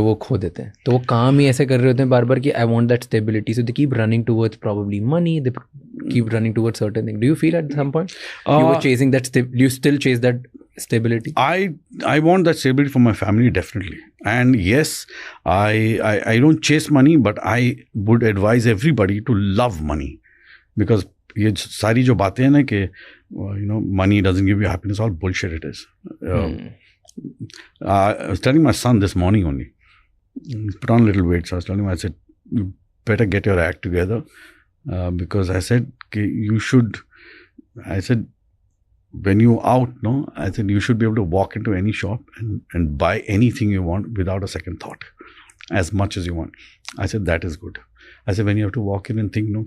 तो वो खो देते हैं. तो वो काम ही ऐसे कर रहे होते हैं बार बार कि I want that stability, so they keep running towards probably money, they keep running towards certain things. Do you feel at some point you were chasing that do you still chase that stability? I want that stability for my family, definitely. And yes, I don't chase money, but I would advise everybody to love money, because ये सारी जो बातें हैं ना कि money doesn't give you happiness, all bullshit it is. I was telling my son this morning only, put on a little weight, so I was telling him, I said, you better get your act together, because I said you should, I said, when you out, no, I said you should be able to walk into any shop and buy anything you want without a second thought, as much as you want. I said that is good. I said when you have to walk in and think, no,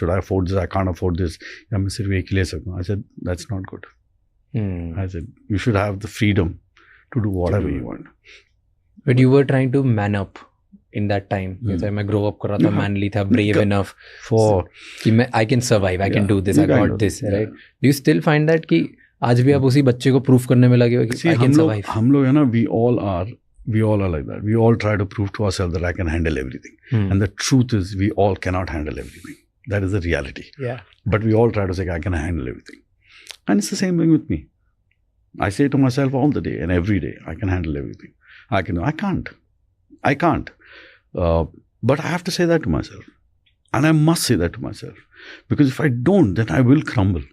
should I afford this? I can't afford this. I said that's not good. I said you should have the freedom to do whatever you want. But you were trying to man up in that time. जैसे मैं grow up कर रहा था, manly था, brave enough for कि मैं I can survive, I can do this, I got this, right? Do you still find that कि आज भी आप उसी बच्चे को proof करने में लगे हो कि I can survive? हम लोग है ना, we all are like that. We all try to prove to ourselves that I can handle everything. And the truth is we all cannot handle everything. That is the reality. Yeah. But we all try to say I can handle everything. And it's the same thing with me. I say to myself all the day and every day, I can handle everything. I can't. But I have to say that to myself. And I must say that to myself. Because if I don't, then I will crumble.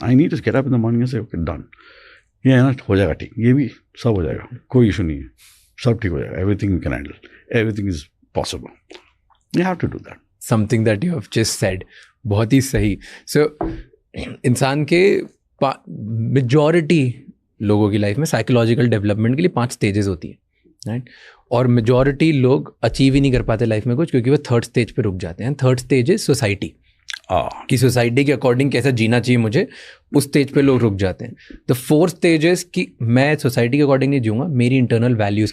I need to get up in the morning and say, okay, done. ये है ना, हो जाएगा ठीक, ये भी सब हो जाएगा, कोई इशू नहीं है, सब ठीक हो जाएगा. Everything we can handle. Everything is possible. You have to do that. Something that you have just said. बहुत ही सही. So, इंसान के मेजॉरिटी लोगों की लाइफ में साइकोलॉजिकल डेवलपमेंट के लिए 5 स्टेजेस होती है, राइट? और मेजॉरिटी लोग अचीव ही नहीं कर पाते लाइफ में कुछ, क्योंकि वो 3rd स्टेज पे रुक जाते हैं. 3rd स्टेज इज सोसाइटी, कि सोसाइटी के अकॉर्डिंग कैसा जीना चाहिए मुझे, उस स्टेज पे लोग रुक जाते हैं. द 4th स्टेज इज कि मैं सोसाइटी के अकॉर्डिंग नहीं जीऊँगा, मेरी इंटरनल वैल्यूज